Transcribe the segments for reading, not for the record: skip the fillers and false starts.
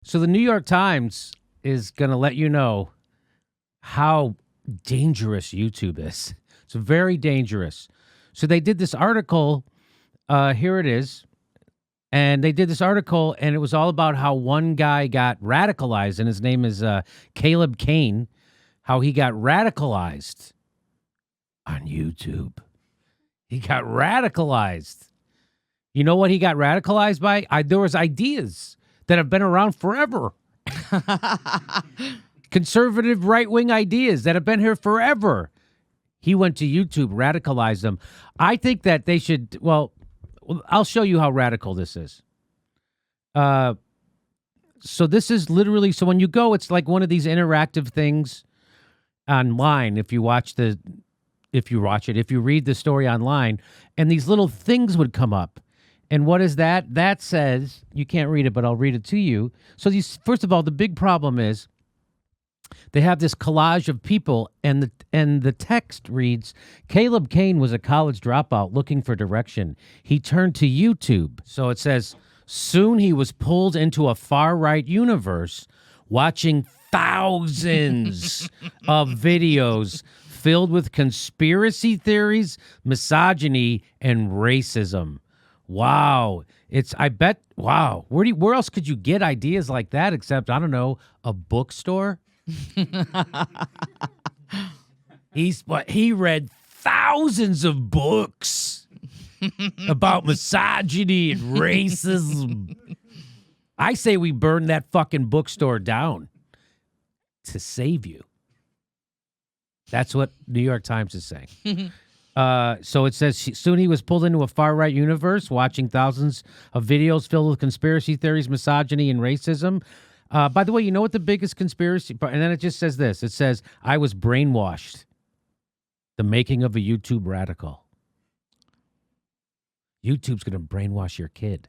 So the New York Times is going to let you know how dangerous YouTube is. It's very dangerous. So they did this article. Here it is. And they did this article, and it was all about how one guy got radicalized, and his name is Caleb Kane, how he got radicalized on YouTube. He got radicalized. You know what he got radicalized by? There was ideas that have been around forever. Conservative right-wing ideas that have been here forever. He went to YouTube, radicalized them. I think that they should, well, I'll show you how radical this is. So this is literally, so when you go, it's like one of these interactive things online. If you read the story online, and these little things would come up. And what is that? That says, you can't read it, but I'll read it to you. So first of all, the big problem is they have this collage of people, and the text reads, Caleb Kane was a college dropout looking for direction. He turned to YouTube. So it says, soon he was pulled into a far-right universe, watching thousands of videos filled with conspiracy theories, misogyny, and racism. Wow. Wow. Where else could you get ideas like that except, I don't know, a bookstore? He read thousands of books about misogyny and racism. I say we burn that fucking bookstore down to save you. That's what New York Times is saying. So it says, soon he was pulled into a far-right universe, watching thousands of videos filled with conspiracy theories, misogyny, and racism. By the way, you know what the biggest conspiracy... And then it just says this. It says, I was brainwashed. The making of a YouTube radical. YouTube's going to brainwash your kid.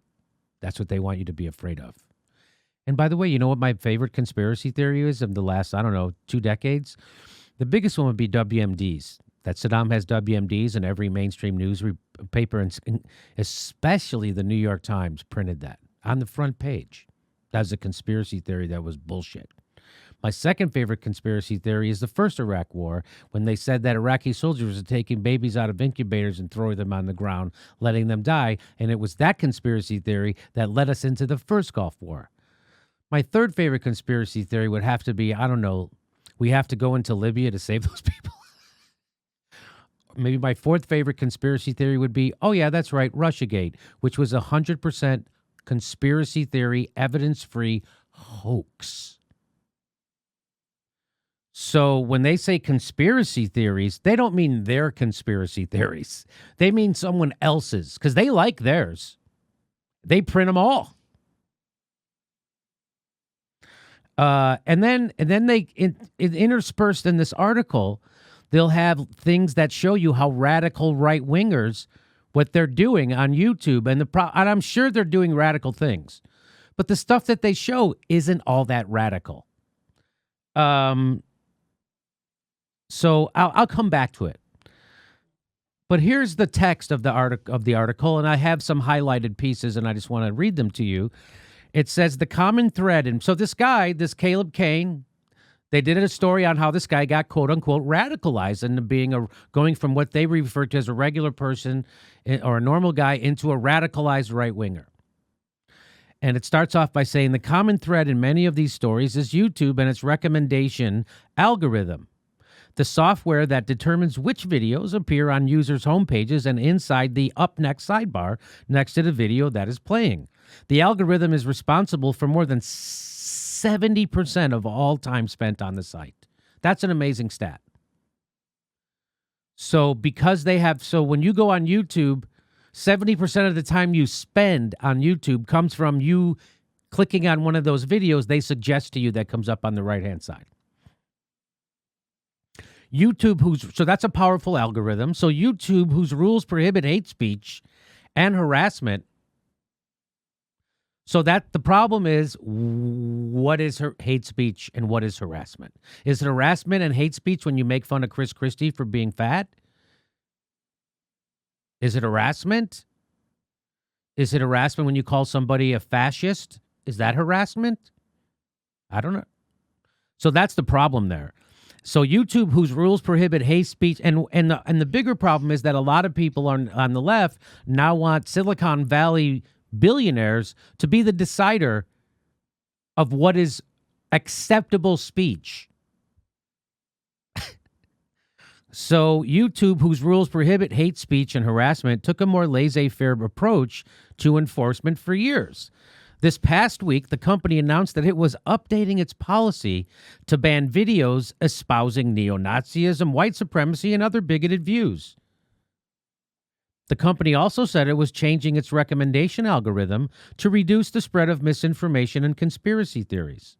That's what they want you to be afraid of. And by the way, you know what my favorite conspiracy theory is of the last, 2 decades? The biggest one would be WMDs. That Saddam has WMDs, and every mainstream news paper, and especially the New York Times, printed that on the front page. That's a conspiracy theory that was bullshit. My second favorite conspiracy theory is the first Iraq war, when they said that Iraqi soldiers were taking babies out of incubators and throwing them on the ground, letting them die, and it was that conspiracy theory that led us into the first Gulf War. My third favorite conspiracy theory would have to be, we have to go into Libya to save those people. Maybe my fourth favorite conspiracy theory would be, oh yeah, that's right, Russiagate, which was 100% conspiracy theory, evidence-free hoax. So when they say conspiracy theories, they don't mean their conspiracy theories. They mean someone else's, because they like theirs. They print them all. And then they interspersed in this article, they'll have things that show you how radical right-wingers, what they're doing on YouTube. And I'm sure they're doing radical things. But the stuff that they show isn't all that radical. So I'll come back to it. But here's the text of the article, and I have some highlighted pieces, and I just want to read them to you. It says the common thread, and so this Caleb Kane, they did a story on how this guy got quote unquote radicalized into going from what they refer to as a regular person or a normal guy into a radicalized right winger. And it starts off by saying the common thread in many of these stories is YouTube and its recommendation algorithm, the software that determines which videos appear on users' homepages and inside the up next sidebar next to the video that is playing. The algorithm is responsible for more than 70% of all time spent on the site. That's an amazing stat. So when you go on YouTube, 70% of the time you spend on YouTube comes from you clicking on one of those videos they suggest to you that comes up on the right-hand side. So that's a powerful algorithm. So YouTube, whose rules prohibit hate speech and harassment. So that the problem is, what is hate speech and what is harassment? Is it harassment and hate speech when you make fun of Chris Christie for being fat? Is it harassment? Is it harassment when you call somebody a fascist? Is that harassment? I don't know. So that's the problem there. So YouTube, whose rules prohibit hate speech, and the bigger problem is that a lot of people on the left now want Silicon Valley billionaires to be the decider of what is acceptable speech. So YouTube, whose rules prohibit hate speech and harassment, took a more laissez-faire approach to enforcement for years. This past week, the company announced that it was updating its policy to ban videos espousing neo-Nazism, white supremacy, and other bigoted views. The company also said it was changing its recommendation algorithm to reduce the spread of misinformation and conspiracy theories.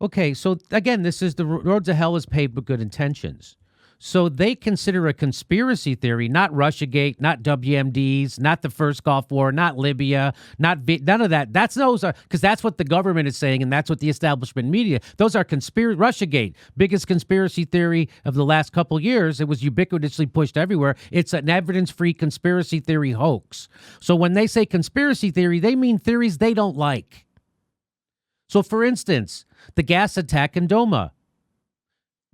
Okay, so again, this is the road to hell is paved with good intentions. So they consider a conspiracy theory, not Russiagate, not WMDs, not the first Gulf War, not Libya, none of that. Because that's what the government is saying, and that's what the establishment media. Those are Russiagate, biggest conspiracy theory of the last couple years. It was ubiquitously pushed everywhere. It's an evidence-free conspiracy theory hoax. So when they say conspiracy theory, they mean theories they don't like. So, for instance, the gas attack in Doma.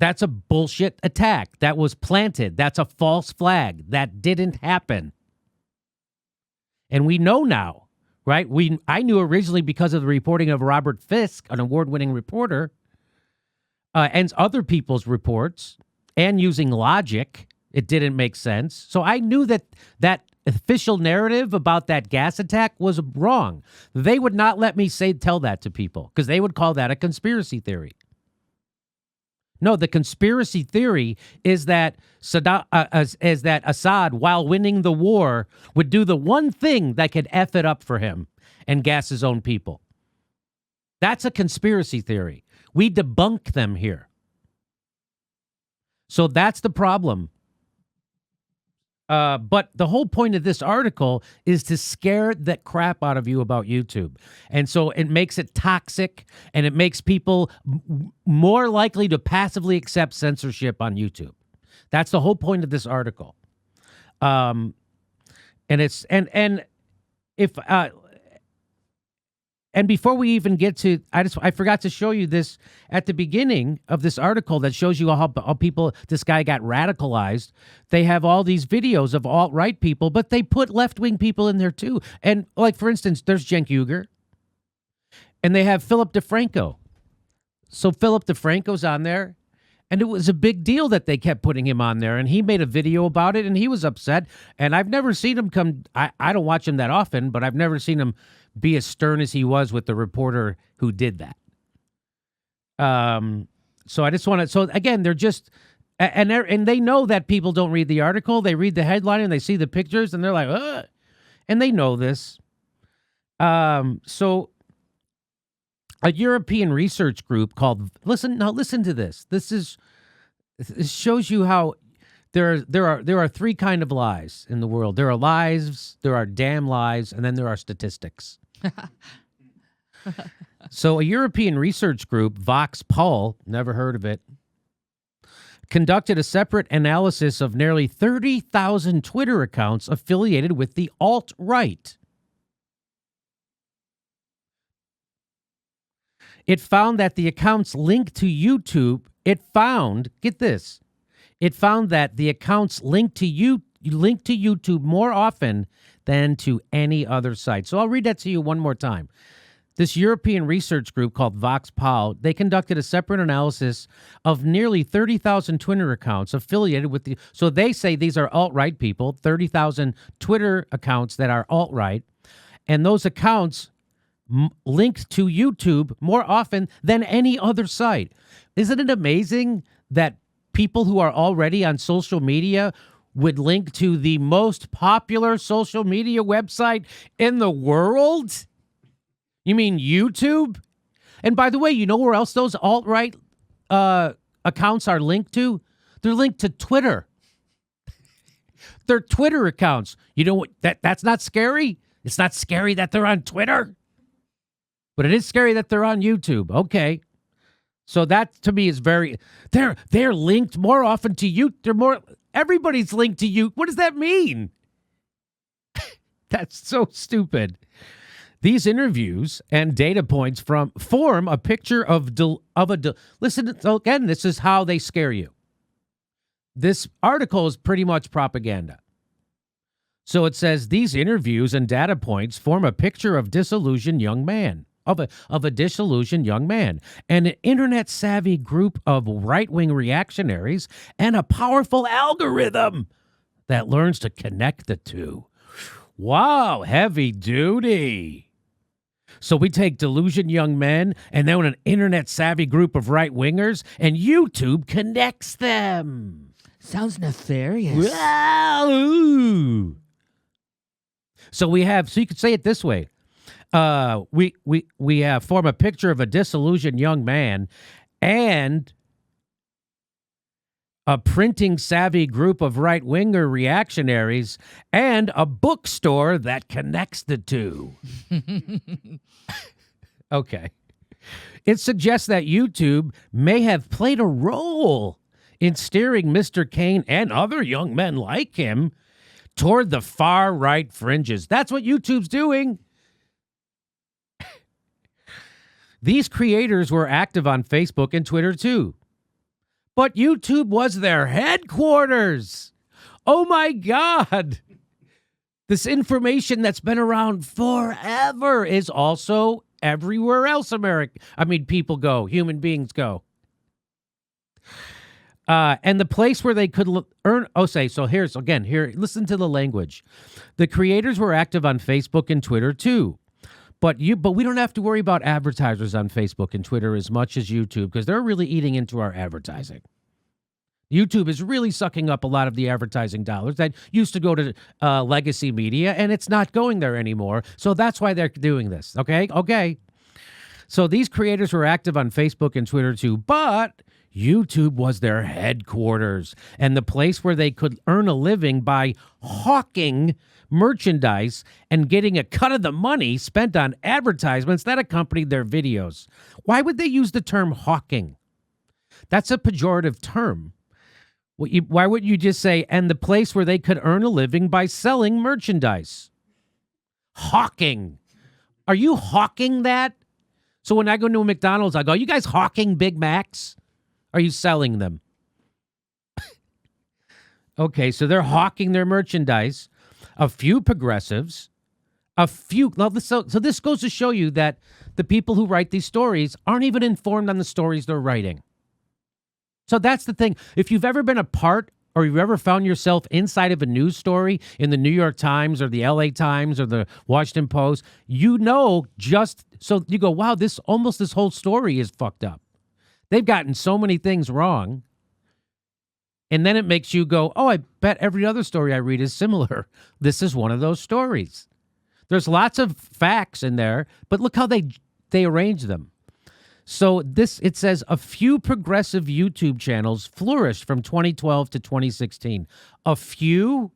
That's a bullshit attack. That was planted. That's a false flag. That didn't happen. And we know now, right? I knew originally because of the reporting of Robert Fisk, an award-winning reporter, and other people's reports, and using logic, it didn't make sense. So I knew that official narrative about that gas attack was wrong. They would not let me tell that to people because they would call that a conspiracy theory. No, the conspiracy theory is that Assad, while winning the war, would do the one thing that could F it up for him and gas his own people. That's a conspiracy theory. We debunk them here. So that's the problem. But the whole point of this article is to scare the crap out of you about YouTube. And so it makes it toxic, and it makes people more likely to passively accept censorship on YouTube. That's the whole point of this article. And before we even get to, I forgot to show you this at the beginning of this article that shows you how this guy got radicalized. They have all these videos of alt-right people, but they put left-wing people in there too. And like, for instance, there's Cenk Uygur, and they have Philip DeFranco. So Philip DeFranco's on there, and it was a big deal that they kept putting him on there, and he made a video about it, and he was upset. And I've never seen him I don't watch him that often, but I've never seen him be as stern as he was with the reporter who did that. So I just want to. So again, they're just, and they know that people don't read the article. They read the headline and they see the pictures and they're like, ugh, and they know this. So a European research group called listen to this. This shows you how there are three kind of lies in the world. There are lies, there are damn lies, and then there are statistics. So a European research group, Vox Poll, never heard of it, conducted a separate analysis of nearly 30,000 Twitter accounts affiliated with the alt-right. It found that the accounts linked to YouTube, it found that the accounts linked to YouTube more often than to any other site. So I'll read that to you one more time. This European research group called Vox Poll, they conducted a separate analysis of nearly 30,000 Twitter accounts affiliated with so they say these are alt-right people, 30,000 Twitter accounts that are alt-right, and those accounts linked to YouTube more often than any other site. Isn't it amazing that people who are already on social media would link to the most popular social media website in the world? You mean YouTube? And by the way, you know where else those alt-right accounts are linked to? They're linked to Twitter. They're Twitter accounts. You know what? That's not scary. It's not scary that they're on Twitter, but it is scary that they're on YouTube. Okay. So that to me is they're linked more often to you. Everybody's linked to you. What does that mean? That's so stupid. These interviews and data points form a picture listen again, this is how they scare you. This article is pretty much propaganda. So it says these interviews and data points form a picture of disillusioned young man, of a disillusioned young man, and an internet savvy group of right-wing reactionaries and a powerful algorithm that learns to connect the two. Wow, heavy duty. So we take delusioned young men and then an internet savvy group of right-wingers, and YouTube connects them. Sounds nefarious. Wow. So you could say it this way. We form a picture of a disillusioned young man and a printing savvy group of right-winger reactionaries and a bookstore that connects the two. Okay. It suggests that YouTube may have played a role in steering Mr. Kane and other young men like him toward the far-right fringes. That's what YouTube's doing. These creators were active on Facebook and Twitter too. But YouTube was their headquarters. Oh my God. This information that's been around forever is also everywhere else people go, human beings go. And the place where they could listen to the language. The creators were active on Facebook and Twitter too. But we don't have to worry about advertisers on Facebook and Twitter as much as YouTube because they're really eating into our advertising. YouTube is really sucking up a lot of the advertising dollars that used to go to legacy media, and it's not going there anymore. So that's why they're doing this. Okay. So these creators were active on Facebook and Twitter too, but YouTube was their headquarters and the place where they could earn a living by hawking merchandise and getting a cut of the money spent on advertisements that accompanied their videos. Why would they use the term hawking? That's a pejorative term. Why wouldn't you just say, and the place where they could earn a living by selling merchandise? Hawking. Are you hawking that? So when I go to a McDonald's, I go, you guys hawking Big Macs? Are you selling them? Okay, so they're hawking their merchandise. A few progressives, so this goes to show you that the people who write these stories aren't even informed on the stories they're writing. So that's the thing. If you've ever been a part or you've ever found yourself inside of a news story in the New York Times or the LA Times or the Washington Post, you go, wow, this whole story is fucked up. They've gotten so many things wrong. And then it makes you go, oh, I bet every other story I read is similar. This is one of those stories. There's lots of facts in there, but look how they arrange them. So it says a few progressive YouTube channels flourished from 2012 to 2016. A few?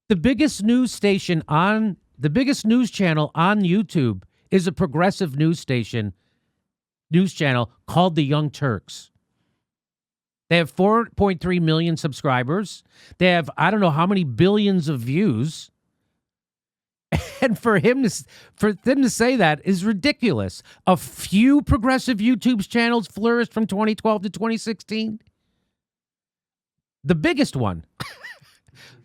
The biggest news channel on YouTube is a progressive news channel called The Young Turks. They have 4.3 million subscribers. They have, I don't know how many billions of views. And for them to say that is ridiculous. A few progressive YouTube channels flourished from 2012 to 2016. The biggest one.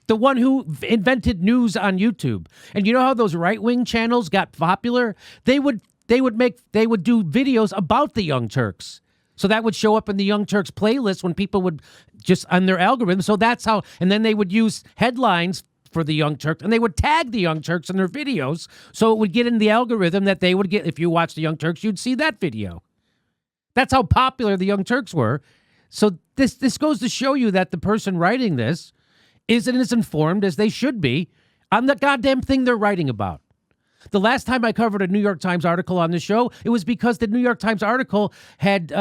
The one who invented news on YouTube. And you know how those right-wing channels got popular? They would do videos about the Young Turks. So that would show up in the Young Turks playlist when people would just on their algorithm. So that's how, and then they would use headlines for the Young Turks, and they would tag the Young Turks in their videos. So it would get in the algorithm that they would get. If you watch the Young Turks, you'd see that video. That's how popular the Young Turks were. So this goes to show you that the person writing this isn't as informed as they should be on the goddamn thing they're writing about. The last time I covered a New York Times article on the show, it was because the New York Times article had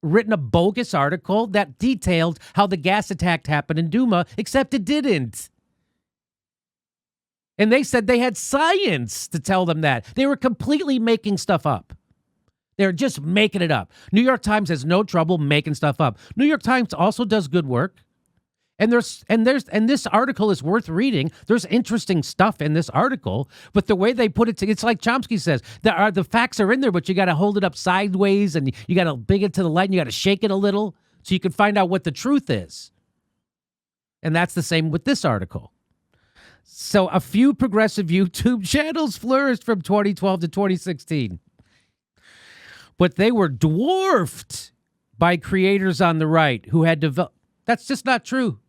written a bogus article that detailed how the gas attack happened in Duma, except it didn't. And they said they had science to tell them that. They were completely making stuff up. They're just making it up. New York Times has no trouble making stuff up. New York Times also does good work. And this article is worth reading. There's interesting stuff in this article, but the way they put it, it's like Chomsky says, the facts are in there, but you got to hold it up sideways and you got to bring it to the light and you got to shake it a little so you can find out what the truth is. And that's the same with this article. So a few progressive YouTube channels flourished from 2012 to 2016, but they were dwarfed by creators on the right who had developed. That's just not true.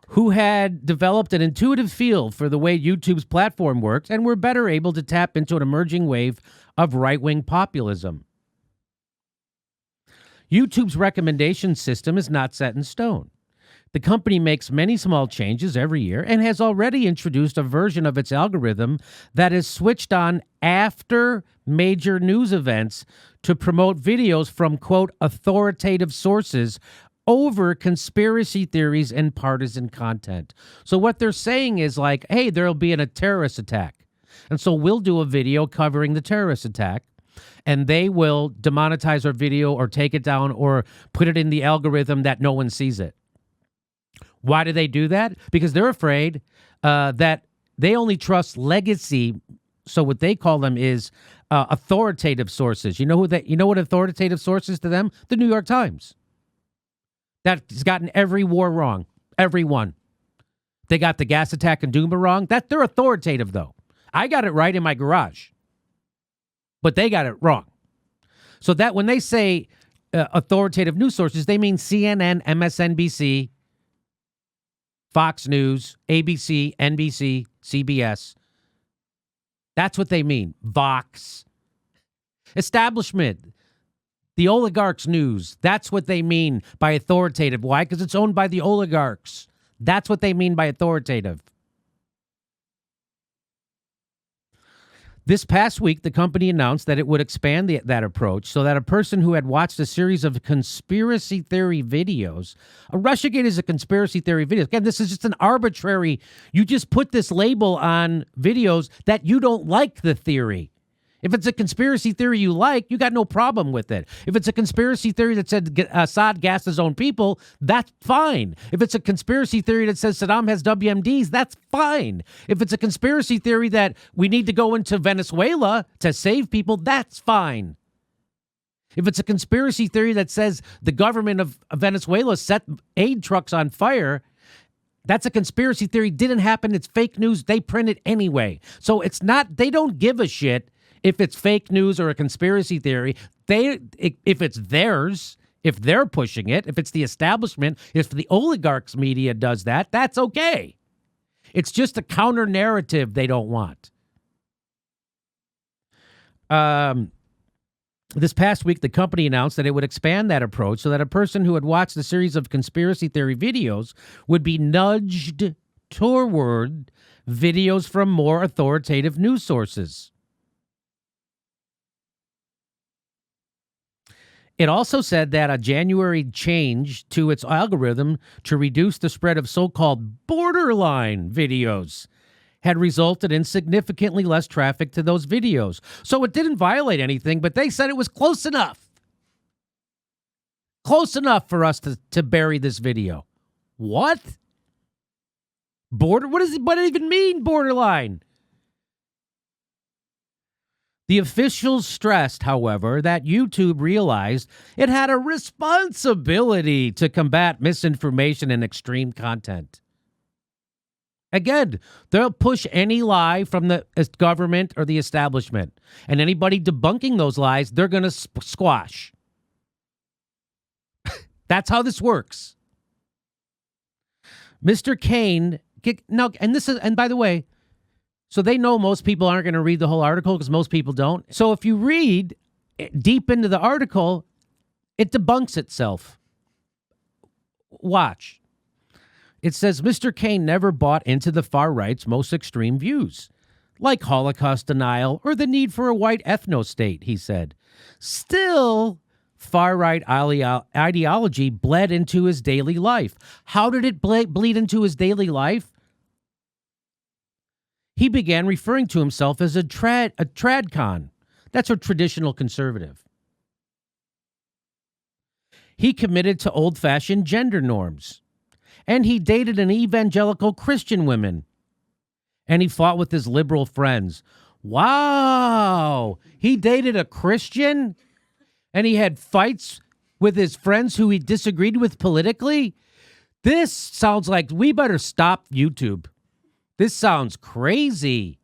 Who had developed an intuitive feel for the way YouTube's platform works and were better able to tap into an emerging wave of right-wing populism. YouTube's recommendation system is not set in stone. The company makes many small changes every year and has already introduced a version of its algorithm that is switched on after major news events to promote videos from, quote, authoritative sources over conspiracy theories and partisan content. So what they're saying is like, hey, there'll be a terrorist attack. And so we'll do a video covering the terrorist attack, and they will demonetize our video or take it down or put it in the algorithm that no one sees it. Why do they do that? Because they're afraid that they only trust legacy. So what they call them is authoritative sources. You know what authoritative sources to them? The New York Times. That's gotten every war wrong. Every one. They got the gas attack in Duma wrong. They're authoritative, though. I got it right in my garage. But they got it wrong. So that when they say authoritative news sources, they mean CNN, MSNBC, Fox News, ABC, NBC, CBS. That's what they mean. Vox. Establishment. The oligarchs' news. That's what they mean by authoritative. Why? Because it's owned by the oligarchs. That's what they mean by authoritative. This past week, the company announced that it would expand that approach so that a person who had watched a series of conspiracy theory videos, a Russiagate is a conspiracy theory video. Again, this is just an arbitrary, you just put this label on videos that you don't like the theory. If it's a conspiracy theory you like, you got no problem with it. If it's a conspiracy theory that said Assad gassed his own people, that's fine. If it's a conspiracy theory that says Saddam has WMDs, that's fine. If it's a conspiracy theory that we need to go into Venezuela to save people, that's fine. If it's a conspiracy theory that says the government of Venezuela set aid trucks on fire, that's a conspiracy theory. Didn't happen. It's fake news. They print it anyway. So it's not, they don't give a shit if it's fake news or a conspiracy theory. If it's theirs, if they're pushing it, if it's the establishment, if the oligarchs' media does that, that's okay. It's just a counter narrative they don't want. This past week, the company announced that it would expand that approach so that a person who had watched a series of conspiracy theory videos would be nudged toward videos from more authoritative news sources. It also said that a January change to its algorithm to reduce the spread of so-called borderline videos had resulted in significantly less traffic to those videos. So it didn't violate anything, but they said it was close enough. Close enough for us to bury this video. What? What does it even mean, borderline? The officials stressed, however, that YouTube realized it had a responsibility to combat misinformation and extreme content. Again, they'll push any lie from the government or the establishment, and anybody debunking those lies, they're going to squash. That's how this works. Mr. Kane, now, and by the way, so they know most people aren't going to read the whole article because most people don't. So if you read deep into the article, it debunks itself. Watch. It says Mr. Kane never bought into the far right's most extreme views, like Holocaust denial or the need for a white ethno-state, he said. Still, far-right ideology bled into his daily life. How did it bleed into his daily life? He began referring to himself as a tradcon. That's a traditional conservative. He committed to old-fashioned gender norms. And he dated an evangelical Christian woman. And he fought with his liberal friends. Wow! He dated a Christian? And he had fights with his friends who he disagreed with politically? This sounds like we better stop YouTube. This sounds crazy.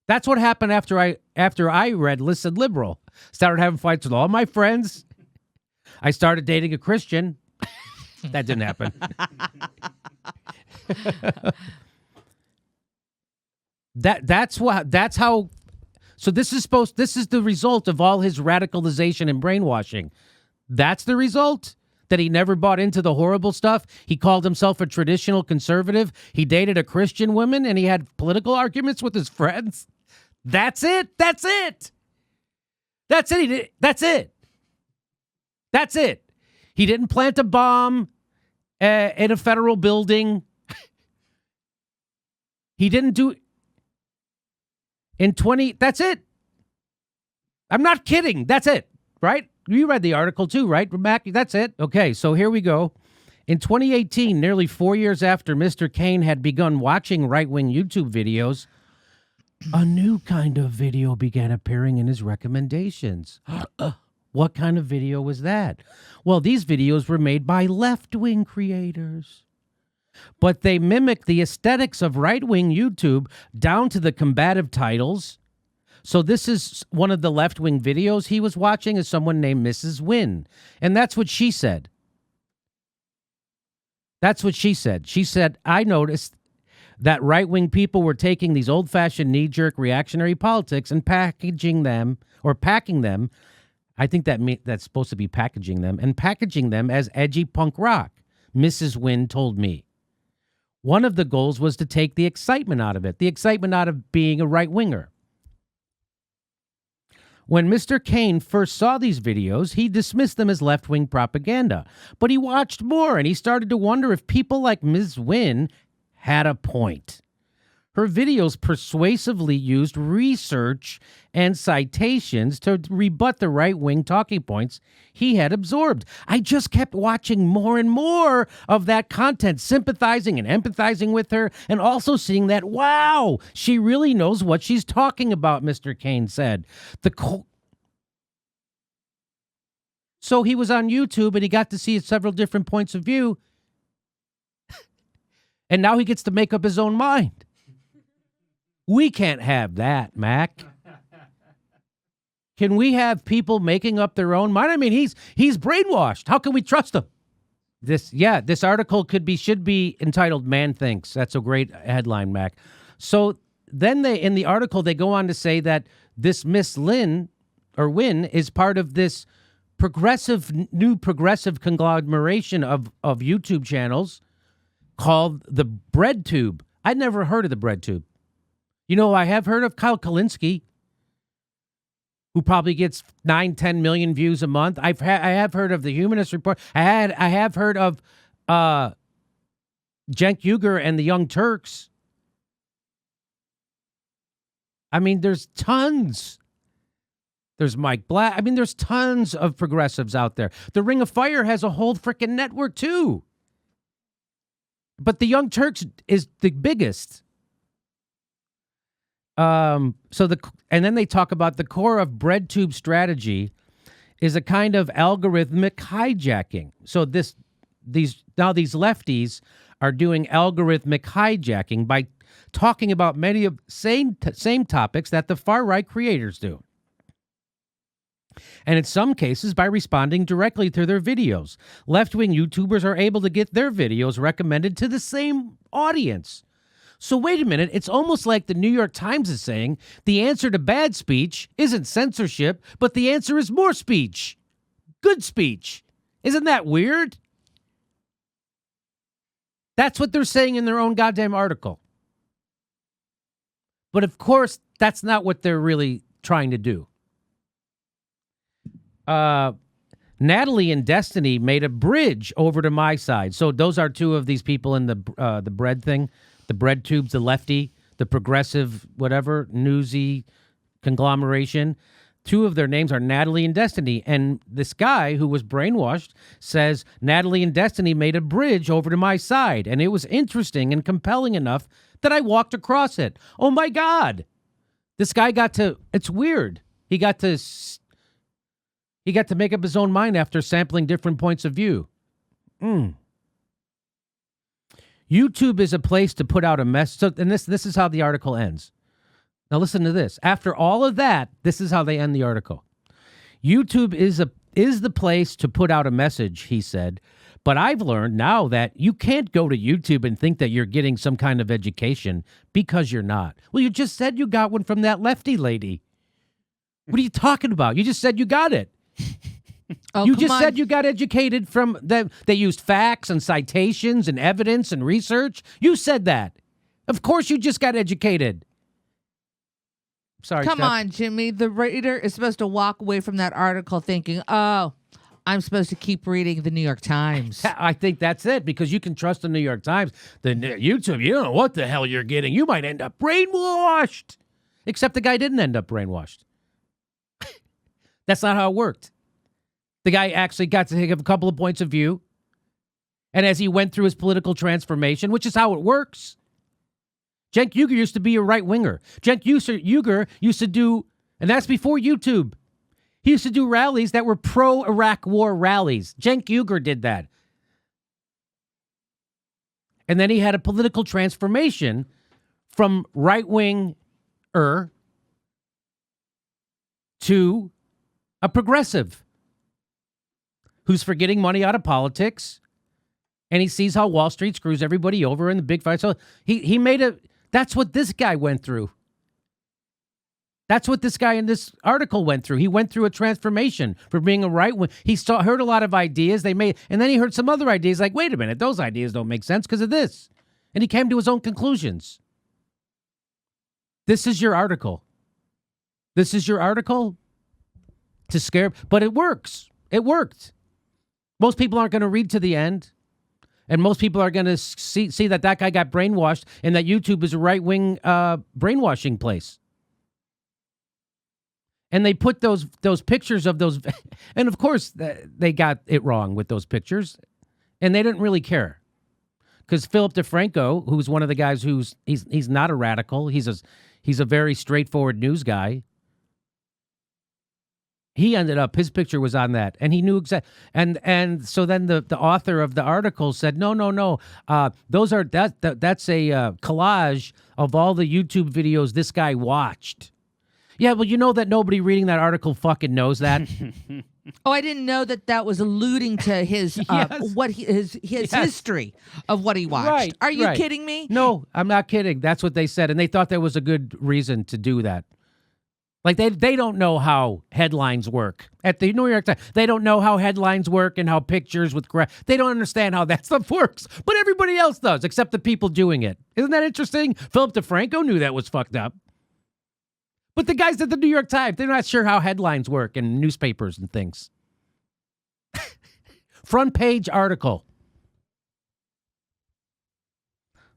That's what happened after I read Listen Liberal. Started having fights with all my friends. I started dating a Christian. That didn't happen. That's how. So this is the result of all his radicalization and brainwashing. That's the result? That he never bought into the horrible stuff? He called himself a traditional conservative. He dated a Christian woman and he had political arguments with his friends. That's it. That's it. That's it. That's it. That's it. He didn't plant a bomb in a federal building. He didn't do that's it. I'm not kidding. That's it, right? You read the article too, right, Mac? That's it. Okay, so here we go. In 2018, nearly 4 years after Mr. Kane had begun watching right-wing YouTube videos, a new kind of video began appearing in his recommendations. What kind of video was that? Well, these videos were made by left-wing creators. But they mimic the aesthetics of right-wing YouTube down to the combative titles. So this is one of the left-wing videos he was watching is someone named Mrs. Wynn. And that's what she said. That's what she said. She said, I noticed that right-wing people were taking these old-fashioned knee-jerk reactionary politics and packing them. I think that's supposed to be packaging them as edgy punk rock, Mrs. Wynn told me. One of the goals was to take the excitement out of it, the excitement out of being a right-winger. When Mr. Kane first saw these videos, he dismissed them as left-wing propaganda. But he watched more, and he started to wonder if people like Ms. Wynn had a point. Her videos persuasively used research and citations to rebut the right-wing talking points he had absorbed. I just kept watching more and more of that content, sympathizing and empathizing with her, and also seeing that, wow, she really knows what she's talking about, Mr. Kane said. So he was on YouTube, and he got to see several different points of view, and now he gets to make up his own mind. We can't have that, Mac. Can we have people making up their own mind? I mean, he's brainwashed. How can we trust him? This article should be entitled "Man Thinks." That's a great headline, Mac. So then in the article they go on to say that this Miss Wynn is part of this new progressive conglomeration of YouTube channels called the BreadTube. I'd never heard of the BreadTube. You know, I have heard of Kyle Kalinske, who probably gets 9-10 million views a month. I have heard of the Humanist Report. I have heard of Cenk Uygur and the Young Turks. I mean, there's tons. There's Mike Black. I mean, there's tons of progressives out there. The Ring of Fire has a whole freaking network too. But the Young Turks is the biggest. And then they talk about the core of BreadTube strategy is a kind of algorithmic hijacking. So these lefties are doing algorithmic hijacking by talking about many of same topics that the far right creators do. And in some cases by responding directly to their videos. Left-wing YouTubers are able to get their videos recommended to the same audience. So wait a minute, it's almost like the New York Times is saying the answer to bad speech isn't censorship, but the answer is more speech. Good speech. Isn't that weird? That's what they're saying in their own goddamn article. But of course, that's not what they're really trying to do. Natalie and Destiny made a bridge over to my side. So those are two of these people in the bread thing. The bread tubes, the lefty, the progressive, whatever, newsy conglomeration. Two of their names are Natalie and Destiny. And this guy who was brainwashed says Natalie and Destiny made a bridge over to my side, and it was interesting and compelling enough that I walked across it. Oh, my God. This guy it's weird. He got to make up his own mind after sampling different points of view. YouTube is a place to put out a mess. So, and this is how the article ends. Now listen to this. After all of that, this is how they end the article. YouTube is the place to put out a message, he said. But I've learned now that you can't go to YouTube and think that you're getting some kind of education because you're not. Well, you just said you got one from that lefty lady. What are you talking about? You just said you got it. You just said you got educated from them. They used facts and citations and evidence and research. You said that. Of course you just got educated. Sorry, Come Steph. on, Jimmy. The reader is supposed to walk away from that article thinking, oh, I'm supposed to keep reading the New York Times. I think that's it, because you can trust the New York Times. The YouTube, you don't know what the hell you're getting. You might end up brainwashed. Except the guy didn't end up brainwashed. That's not how it worked. The guy actually got to take a couple of points of view. And as he went through his political transformation, which is how it works. Cenk Uygur used to be a right-winger. Cenk Uygur used to do, and that's before YouTube. He used to do rallies that were pro-Iraq war rallies. Cenk Uygur did that. And then he had a political transformation from right-winger to a progressive who's for getting money out of politics, and he sees how Wall Street screws everybody over in the big fight. So he made that's what this guy went through. That's what this guy in this article went through. He went through a transformation from being a right wing. He heard a lot of ideas and then he heard some other ideas like, wait a minute, those ideas don't make sense because of this. And he came to his own conclusions. This is your article. This is your article to scare, but it works. It worked. Most people aren't going to read to the end. And most people are going to see that guy got brainwashed and that YouTube is a right-wing brainwashing place. And they put those pictures of those, and of course they got it wrong with those pictures, and they didn't really care, because Philip DeFranco, who's one of the guys he's not a radical, he's a very straightforward news guy. He ended up, his picture was on that, and he knew exactly. And so then the author of the article said, no, that's a collage of all the YouTube videos this guy watched. Yeah, well, you know that nobody reading that article fucking knows that. Oh, I didn't know that was alluding to his Yes. his history of what he watched. Right, Are you right. kidding me? No, I'm not kidding. That's what they said, and they thought there was a good reason to do that. Like, they don't know how headlines work. At the New York Times, they don't know how headlines work and how pictures with they don't understand how that stuff works. But everybody else does, except the people doing it. Isn't that interesting? Philip DeFranco knew that was fucked up. But the guys at the New York Times, they're not sure how headlines work and newspapers and things. Front page article.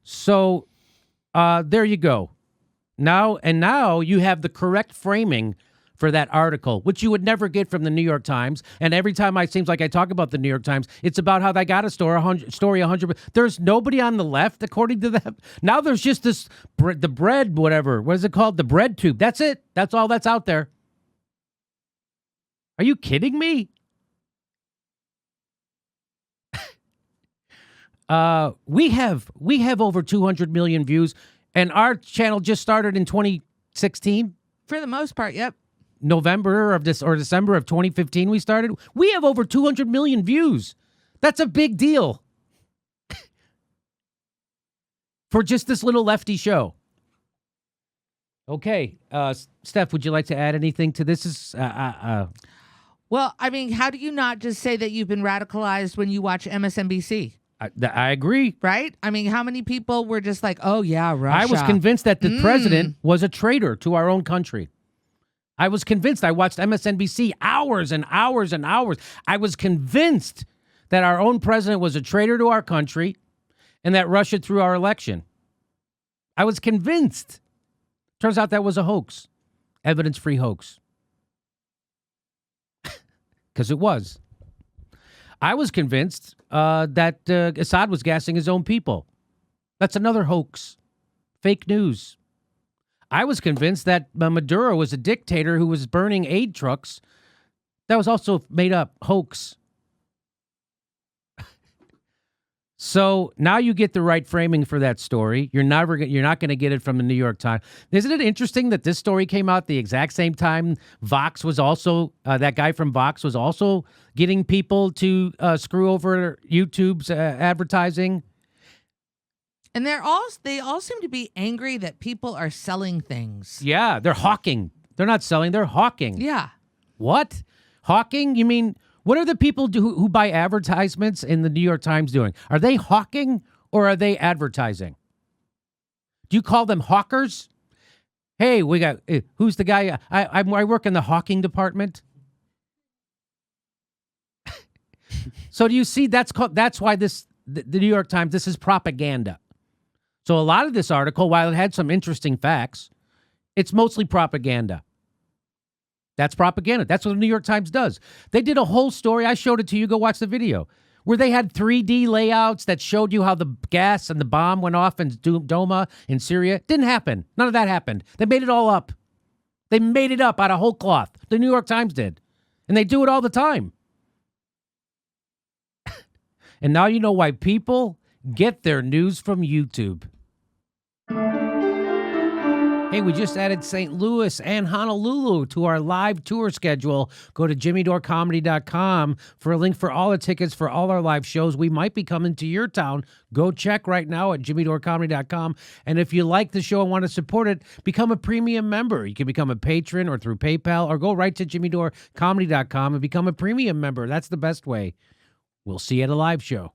So there you go. Now you have the correct framing for that article, which you would never get from the New York Times. And every time it seems like I talk about the New York Times, it's about how they got a story 100. There's nobody on the left, according to them. Now there's just the bread, whatever. What is it called? The bread tube. That's it. That's all that's out there. Are you kidding me? We have over 200 million views, and our channel just started in 2016. For the most part, yep. November of this or December of 2015 we started. We have over 200 million views. That's a big deal. For just this little lefty show. Okay, Steph, would you like to add anything to this? Well, I mean, how do you not just say that you've been radicalized when you watch MSNBC? I agree. Right? I mean, how many people were just like, oh, yeah, Russia. I was convinced that the president was a traitor to our own country. I was convinced. I watched MSNBC hours and hours and hours. I was convinced that our own president was a traitor to our country and that Russia threw our election. I was convinced. Turns out that was a hoax. Evidence-free hoax. because it was. I was convinced that Assad was gassing his own people. That's another hoax. Fake news. I was convinced that Maduro was a dictator who was burning aid trucks. That was also made up. Hoax. So now you get the right framing for that story. You're not going to get it from the New York Times. Isn't it interesting that this story came out the exact same time Vox was also, that guy from Vox was also getting people to screw over YouTube's advertising? And they all seem to be angry that people are selling things. Yeah, they're hawking. They're not selling, they're hawking. Yeah. What? Hawking? You mean, what are the people who buy advertisements in the New York Times doing? Are they hawking or are they advertising? Do you call them hawkers? Hey, we got, who's the guy? I work in the hawking department. So do you see, that's why the New York Times, this is propaganda. So a lot of this article, while it had some interesting facts, it's mostly propaganda. That's propaganda. That's what the New York Times does. They did a whole story. I showed it to you. Go watch the video. Where they had 3D layouts that showed you how the gas and the bomb went off in Doma in Syria. Didn't happen. None of that happened. They made it all up. They made it up out of whole cloth. The New York Times did. And they do it all the time. And now you know why people get their news from YouTube. Hey, we just added St. Louis and Honolulu to our live tour schedule. Go to jimmydorecomedy.com for a link for all the tickets for all our live shows. We might be coming to your town. Go check right now at jimmydorecomedy.com. And if you like the show and want to support it, become a premium member. You can become a patron or through PayPal, or go right to jimmydorecomedy.com and become a premium member. That's the best way. We'll see you at a live show.